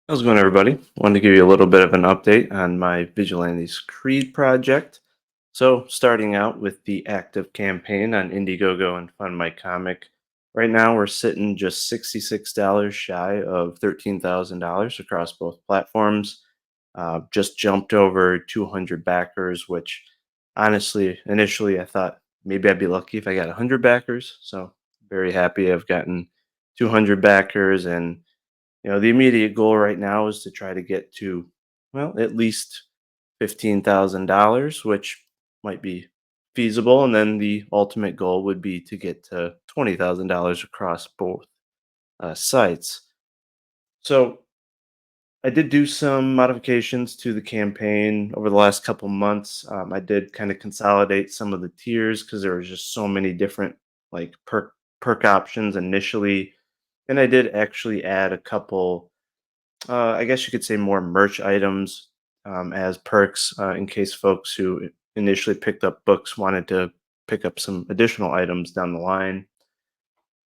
How's it going, everybody? Wanted to give you a little bit of an update on my Vigilantes Creed project. So, starting out with the active campaign on Indiegogo and Fund My Comic. Right now, we're sitting just $66 shy of $13,000 across both platforms. Just jumped over 200 backers, which honestly, initially, I thought maybe I'd be lucky if I got 100 backers. So, very happy I've gotten 200 backers, and the immediate goal right now is to try to get to, well, at least $15,000, which might be feasible. And then the ultimate goal would be to get to $20,000 across both sites. So I did do some modifications to the campaign over the last couple months. I did kind of consolidate some of the tiers because there was just so many different like perk options initially, and I did actually add a couple, I guess you could say, more merch items as perks in case folks who initially picked up books wanted to pick up some additional items down the line.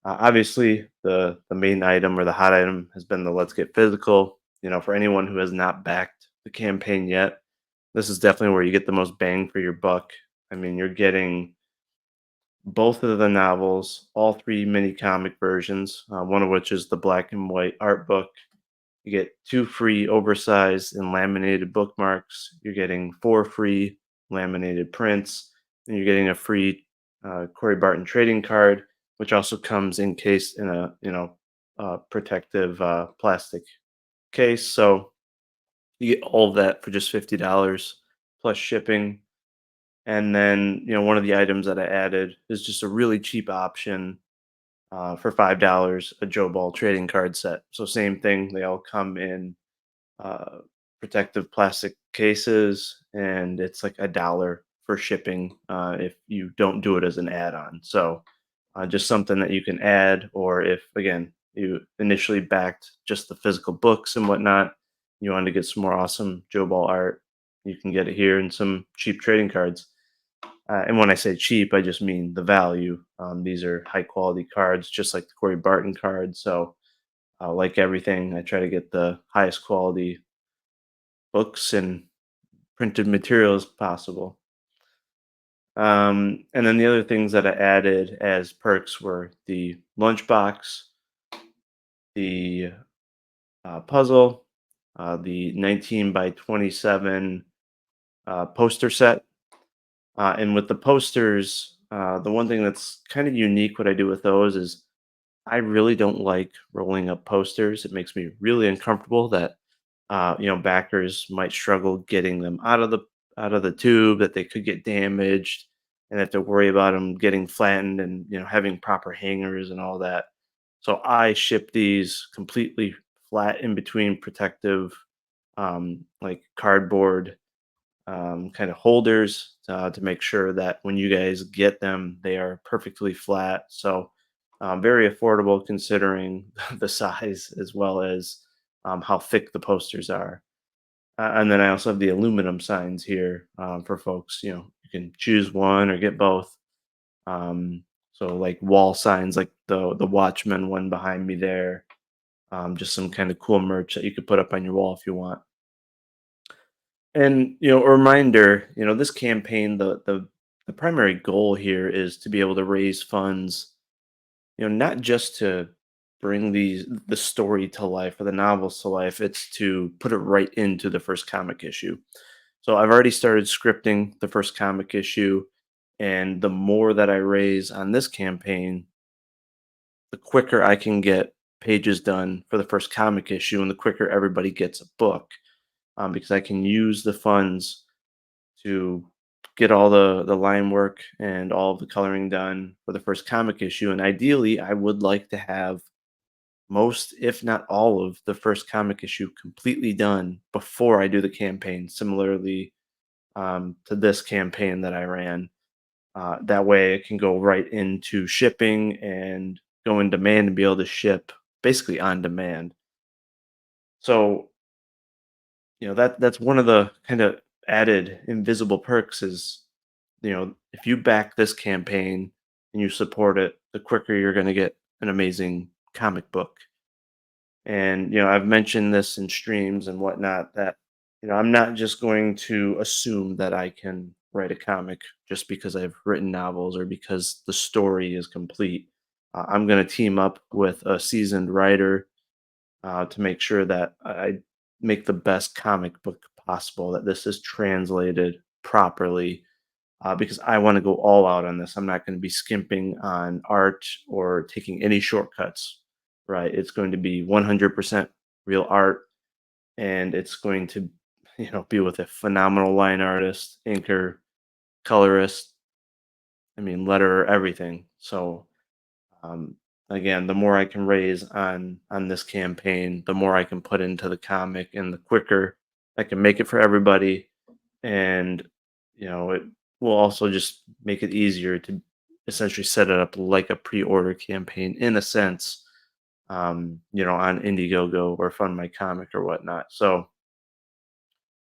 Obviously, the main item or the hot item has been the Let's Get Physical. For anyone who has not backed the campaign yet, this is definitely where you get the most bang for your buck. I mean, you're getting both of the novels, all three mini comic versions, one of which is the black and white art book. You get two free oversized and laminated bookmarks. You're getting four free laminated prints, and you're getting a free Corey Barton trading card, which also comes encased in a protective plastic case. So you get all of that for just $50 plus shipping. And then one of the items that I added is just a really cheap option for $5, a Joe Ball trading card set. So same thing, they all come in uh, protective plastic cases, and it's like $1 for shipping if you don't do it as an add-on. So just something that you can add, or if again you initially backed just the physical books and whatnot, you want to get some more awesome Joe Ball art, you can get it here and some cheap trading cards. And when I say cheap, I just mean the value. These are high quality cards, just like the Corey Barton card. So, like everything, I try to get the highest quality books and printed materials possible. And then the other things that I added as perks were the lunchbox, the puzzle, the 19 by 27 poster set. And with the posters, the one thing that's kind of unique, what I do with those is I really don't like rolling up posters. It makes me really uncomfortable that backers might struggle getting them out of the tube, that they could get damaged, and have to worry about them getting flattened and having proper hangers and all that. So I ship these completely flat in between protective, like cardboard kind of holders to make sure that when you guys get them, they are perfectly flat. So very affordable considering the size as well as how thick the posters are. And then I also have the aluminum signs here for folks. You can choose one or get both. Um, so like wall signs, like the Watchman one behind me there. Just some kind of cool merch that you could put up on your wall if you want. And a reminder, this campaign, the primary goal here is to be able to raise funds, not just to bring the story to life or the novels to life, it's to put it right into the first comic issue. So I've already started scripting the first comic issue, and the more that I raise on this campaign, the quicker I can get pages done for the first comic issue, and the quicker everybody gets a book, because I can use the funds to get all the line work and all of the coloring done for the first comic issue. And ideally, I would like to have most, if not all, of the first comic issue completely done before I do the campaign. Similarly to this campaign that I ran, that way it can go right into shipping and go in demand and be able to ship basically on demand. So that's one of the kind of added invisible perks is, if you back this campaign and you support it, the quicker you're going to get an amazing comic book. And, I've mentioned this in streams and whatnot that, I'm not just going to assume that I can write a comic just because I've written novels or because the story is complete. I'm going to team up with a seasoned writer to make sure that I make the best comic book possible, that this is translated properly, because I want to go all out on this. I'm not going to be skimping on art or taking any shortcuts, right? It's going to be 100% real art, and it's going to, be with a phenomenal line artist, inker, colorist. I mean, letterer, everything. So, um, again, the more I can raise on this campaign, the more I can put into the comic, and the quicker I can make it for everybody, and it will also just make it easier to essentially set it up like a pre-order campaign in a sense, on Indiegogo or Fund My Comic or whatnot. So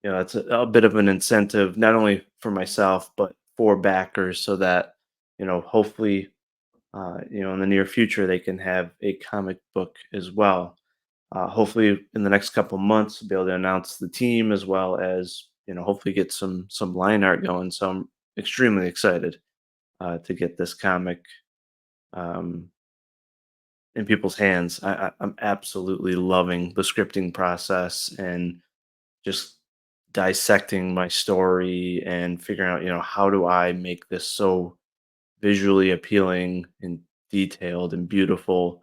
it's a bit of an incentive not only for myself but for backers, so that hopefully in the near future they can have a comic book as well. Hopefully, in the next couple months, be able to announce the team, as well as hopefully get some line art going. So I'm extremely excited to get this comic um, in people's hands. I'm absolutely loving the scripting process and just dissecting my story and figuring out how do I make this so visually appealing and detailed and beautiful,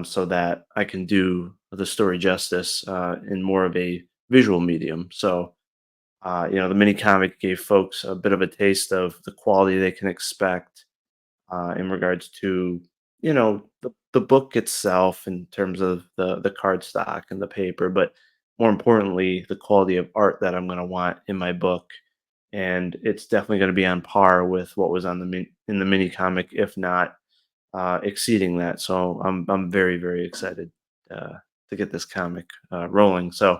so that I can do the story justice in more of a visual medium. So, the mini comic gave folks a bit of a taste of the quality they can expect in regards to, the book itself in terms of the card stock and the paper, but more importantly, the quality of art that I'm going to want in my book. And it's definitely going to be on par with what was on in the mini comic, if not exceeding that. So I'm very very excited to get this comic rolling. So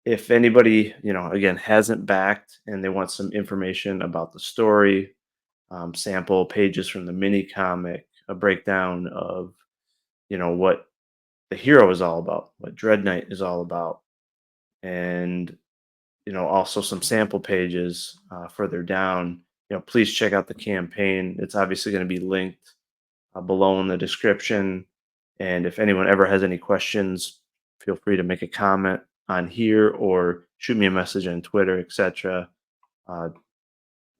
if anybody again hasn't backed and they want some information about the story, sample pages from the mini comic, a breakdown of what the hero is all about, what Dread Knight is all about, and also some sample pages further down. Please check out the campaign. It's obviously going to be linked below in the description. And if anyone ever has any questions, feel free to make a comment on here or shoot me a message on Twitter, etc. Uh,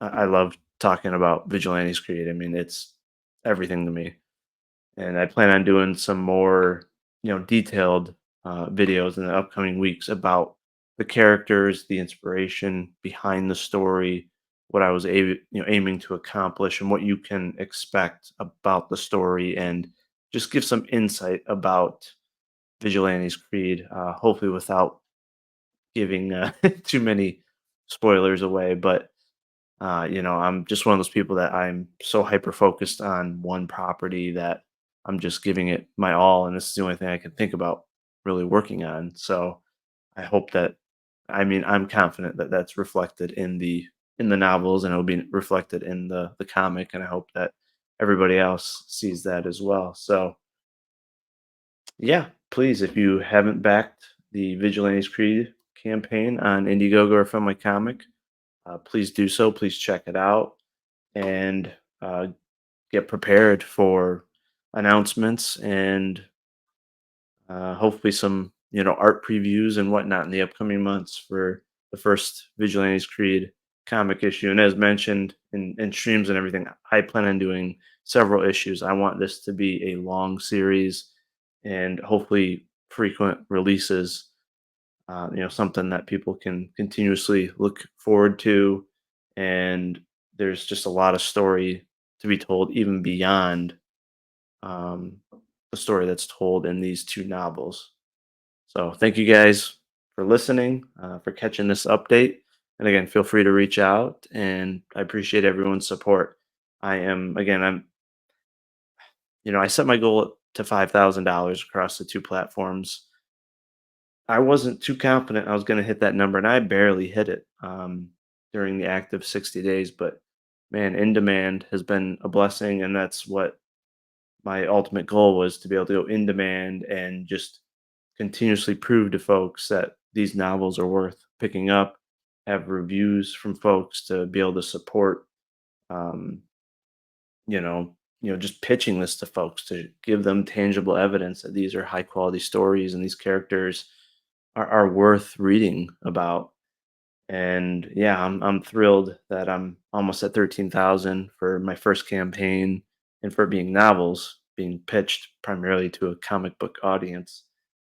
I love talking about Vigilantes Creed. I mean, it's everything to me. And I plan on doing some more, detailed videos in the upcoming weeks about the characters, the inspiration behind the story, what I was aiming to accomplish, and what you can expect about the story, and just give some insight about Vigilantes Creed, hopefully without giving too many spoilers away. But I'm just one of those people that I'm so hyper focused on one property that I'm just giving it my all, and this is the only thing I can think about really working on. So I hope that, I mean, I'm confident that that's reflected in the novels, and it'll be reflected in the comic, and I hope that everybody else sees that as well. So yeah, please, if you haven't backed the Vigilantes Creed campaign on Indiegogo or from my comic, please do so. Please check it out, and uh, get prepared for announcements and hopefully some art previews and whatnot in the upcoming months for the first Vigilantes Creed comic issue. And as mentioned in streams and everything, I plan on doing several issues. I want this to be a long series and hopefully frequent releases. Something that people can continuously look forward to, and there's just a lot of story to be told even beyond um, the story that's told in these two novels. So thank you guys for listening, for catching this update. And again, feel free to reach out, and I appreciate everyone's support. I set my goal to $5,000 across the two platforms. I wasn't too confident I was going to hit that number, and I barely hit it during the active 60 days. But man, in demand has been a blessing, and that's what my ultimate goal was, to be able to go in demand and just continuously prove to folks that these novels are worth picking up, have reviews from folks to be able to support, um, just pitching this to folks to give them tangible evidence that these are high quality stories and these characters are worth reading about. And yeah, I'm thrilled that I'm almost at 13,000 for my first campaign and for being novels being pitched primarily to a comic book audience.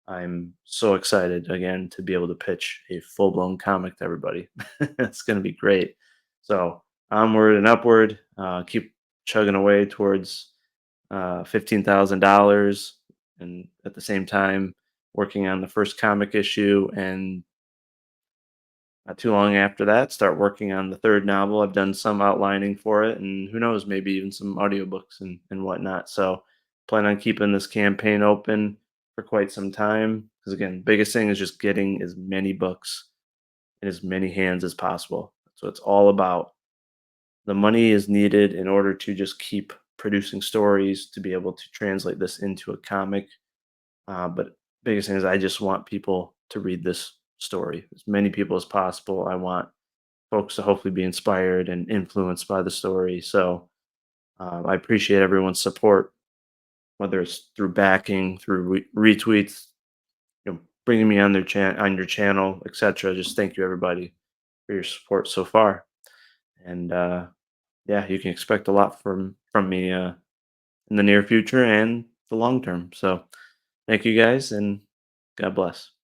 I'm so excited again to be able to pitch a full-blown comic to everybody. It's going to be great. So, onward and upward, keep chugging away towards $15,000, and at the same time working on the first comic issue, and not too long after that, start working on the third novel. I've done some outlining for it, and who knows, maybe even some audiobooks and whatnot. So, plan on keeping this campaign open for quite some time. Because again, biggest thing is just getting as many books in as many hands as possible. So it's all about. The money is needed in order to just keep producing stories to be able to translate this into a comic. But biggest thing is I just want people to read this story, as many people as possible. I want folks to hopefully be inspired and influenced by the story. So I appreciate everyone's support, whether it's through backing, through retweets, bringing me on on your channel, etc. Just thank you everybody for your support so far. And yeah, you can expect a lot from me in the near future and the long term. So thank you guys, and God bless.